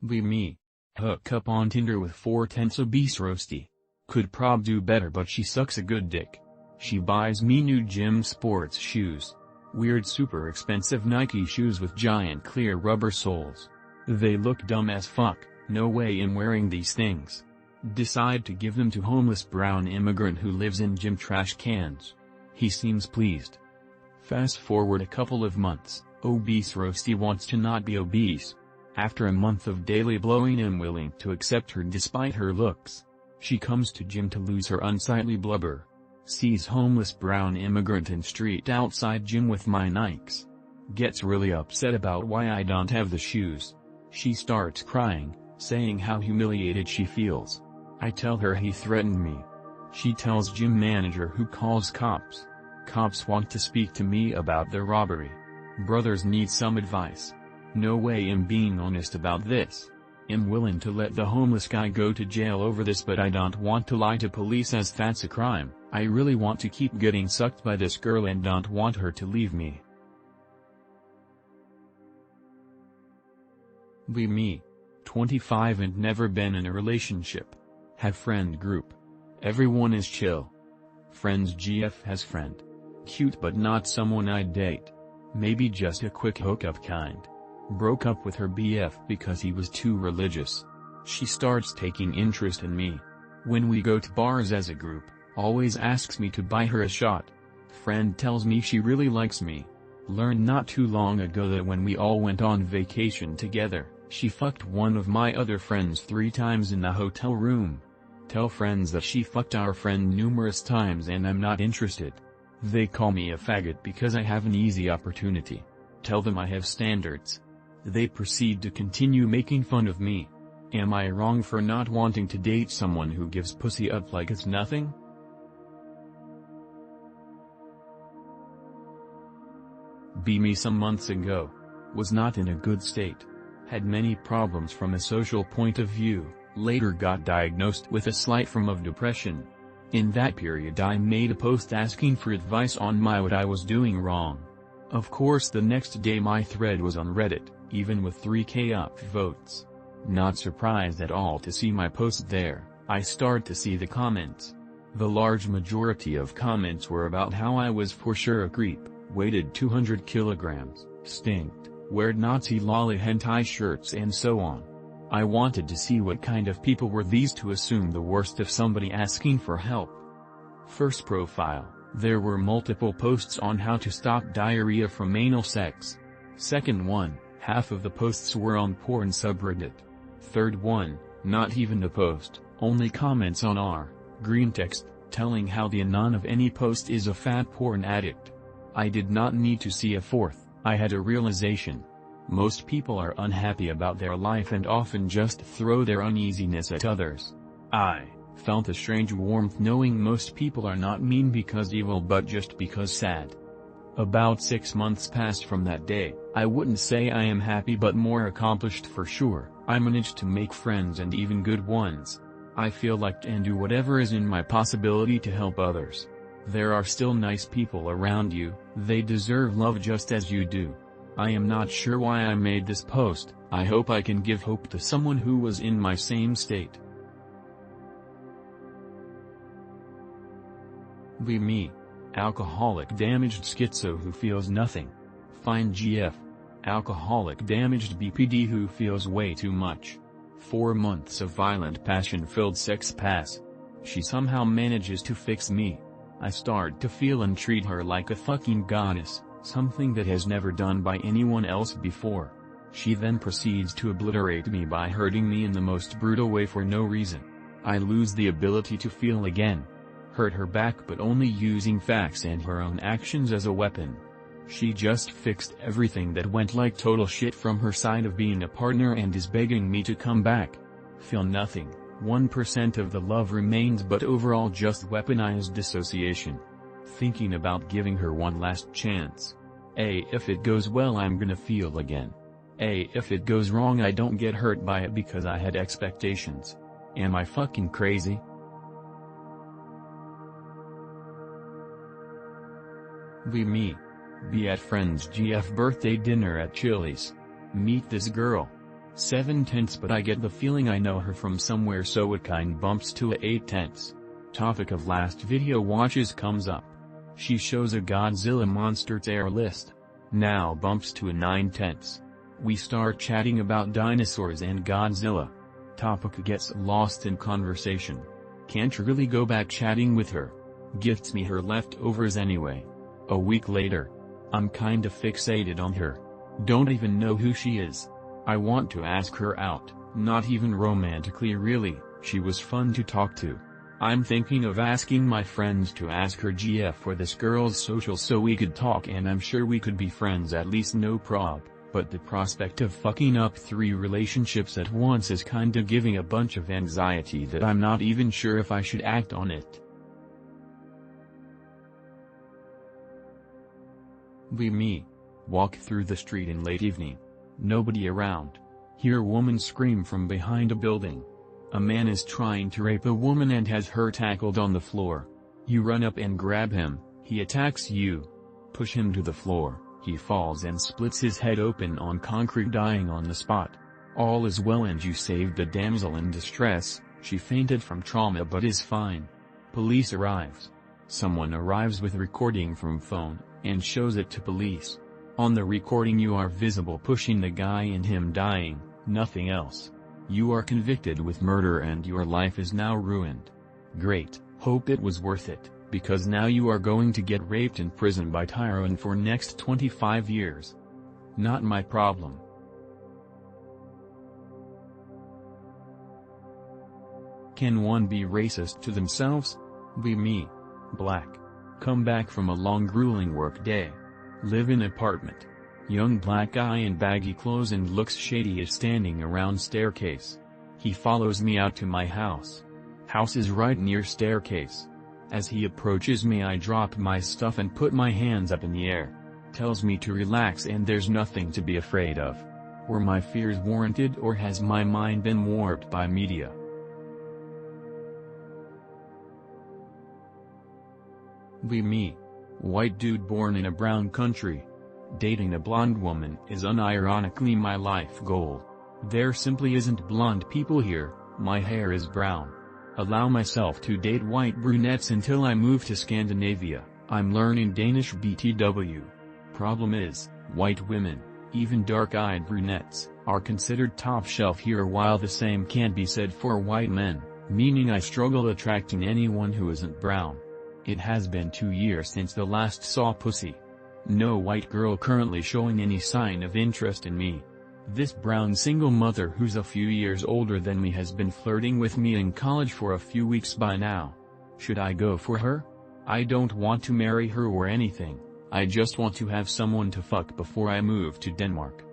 Be me. Hook up on Tinder with 4/10 obese roasty. Could prob do better, but she sucks a good dick. She buys me new gym sports shoes. Weird super expensive Nike shoes with giant clear rubber soles. They look dumb as fuck, no way I'm wearing these things. Decide to give them to homeless brown immigrant who lives in gym trash cans. He seems pleased. Fast forward a couple of months, obese roasty wants to not be obese. After a month of daily blowing, I'm willing to accept her despite her looks. She comes to gym to lose her unsightly blubber. Sees homeless brown immigrant in street outside gym with my Nikes. Gets really upset about why I don't have the shoes. She starts crying, saying how humiliated she feels. I tell her he threatened me. She tells gym manager, who calls cops. Cops want to speak to me about the robbery. Brothers need some advice. No way I'm being honest about this. I'm willing to let the homeless guy go to jail over this, but I don't want to lie to police as that's a crime. I really want to keep getting sucked by this girl and don't want her to leave me. Be me. 25 and never been in a relationship. Have friend group. Everyone is chill. Friends GF has friend. Cute but not someone I'd date. Maybe just a quick hookup kind. Broke up with her BF because he was too religious. She starts taking interest in me. When we go to bars as a group, always asks me to buy her a shot. Friend tells me she really likes me. Learned not too long ago that when we all went on vacation together, she fucked one of my other friends 3 times in the hotel room. Tell friends that she fucked our friend numerous times and I'm not interested. They call me a faggot because I have an easy opportunity. Tell them I have standards. They proceed to continue making fun of me. Am I wrong for not wanting to date someone who gives pussy up like it's nothing? Be me some months ago. Was not in a good state. Had many problems from a social point of view, later got diagnosed with a slight form of depression. In that period I made a post asking for advice on what I was doing wrong. Of course the next day my thread was on Reddit, even with 3K upvotes. Not surprised at all to see my post there. I start to see the comments. The large majority of comments were about how I was for sure a creep, weighed 200 kilograms, stinked, wear Nazi lolly hentai shirts and so on. I wanted to see what kind of people were these to assume the worst of somebody asking for help. First profile, there were multiple posts on how to stop diarrhea from anal sex. Second one, half of the posts were on porn subreddit. Third one, not even a post, only comments on r, greentext, telling how the anon of any post is a fat porn addict. I did not need to see a fourth. I had a realization. Most people are unhappy about their life and often just throw their uneasiness at others. I felt a strange warmth knowing most people are not mean because evil but just because sad. About 6 months passed from that day. I wouldn't say I am happy but more accomplished for sure. I managed to make friends and even good ones. I feel like and do whatever is in my possibility to help others. There are still nice people around you, they deserve love just as you do. I am not sure why I made this post. I hope I can give hope to someone who was in my same state. Be me. Alcoholic damaged schizo who feels nothing. Fine GF. Alcoholic damaged BPD who feels way too much. 4 months of violent passion-filled sex pass. She somehow manages to fix me. I start to feel and treat her like a fucking goddess, something that has never done by anyone else before. She then proceeds to obliterate me by hurting me in the most brutal way for no reason. I lose the ability to feel again. Hurt her back but only using facts and her own actions as a weapon. She just fixed everything that went like total shit from her side of being a partner and is begging me to come back. Feel nothing, 1% of the love remains but overall just weaponized dissociation. Thinking about giving her one last chance. If it goes well I'm gonna feel again. If it goes wrong I don't get hurt by it because I had expectations. Am I fucking crazy? Be me. Be at friend's GF birthday dinner at Chili's. Meet this girl. 7/10, but I get the feeling I know her from somewhere, so it kind bumps to a 8/10. Topic of last video watches comes up. She shows a Godzilla monster tier list. Now bumps to a 9/10. We start chatting about dinosaurs and Godzilla. Topic gets lost in conversation. Can't really go back chatting with her. Gifts me her leftovers anyway. A week later. I'm kinda fixated on her. Don't even know who she is. I want to ask her out, not even romantically really, she was fun to talk to. I'm thinking of asking my friends to ask her GF for this girl's social so we could talk, and I'm sure we could be friends at least, no prob, but the prospect of fucking up 3 relationships at once is kinda giving a bunch of anxiety that I'm not even sure if I should act on it. Me. Walk through the street in late evening. Nobody around. Hear woman scream from behind a building. A man is trying to rape a woman and has her tackled on the floor. You run up and grab him, he attacks you. Push him to the floor, he falls and splits his head open on concrete, dying on the spot. All is well and you saved a damsel in distress, she fainted from trauma but is fine. Police arrives. Someone arrives with recording from phone, and shows it to police. On the recording you are visible pushing the guy and him dying, nothing else. You are convicted with murder and your life is now ruined. Great, hope it was worth it, because now you are going to get raped in prison by Tyrone for next 25 years. Not my problem. Can one be racist to themselves? Me. Black. Come back from a long grueling work day. Live in apartment. Young black guy in baggy clothes and looks shady is standing around staircase. He follows me out to my house. House is right near staircase. As he approaches me I drop my stuff and put my hands up in the air. Tells me to relax and there's nothing to be afraid of. Were my fears warranted or has my mind been warped by media? Me. White dude born in a brown country. Dating a blonde woman is unironically my life goal. There simply isn't blonde people here, my hair is brown. Allow myself to date white brunettes until I move to Scandinavia, I'm learning Danish BTW. Problem is, white women, even dark-eyed brunettes, are considered top shelf here while the same can't be said for white men, meaning I struggle attracting anyone who isn't brown. It has been 2 years since the last saw pussy. No white girl currently showing any sign of interest in me. This brown single mother who's a few years older than me has been flirting with me in college for a few weeks by now. Should I go for her? I don't want to marry her or anything, I just want to have someone to fuck before I move to Denmark.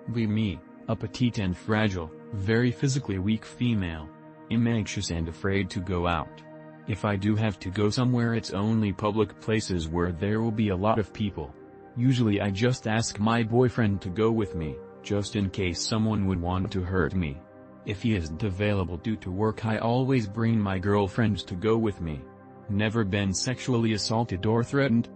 Me. A petite and fragile, very physically weak female. I'm anxious and afraid to go out. If I do have to go somewhere it's only public places where there will be a lot of people. Usually I just ask my boyfriend to go with me, just in case someone would want to hurt me. If he isn't available due to work I always bring my girlfriends to go with me. Never been sexually assaulted or threatened.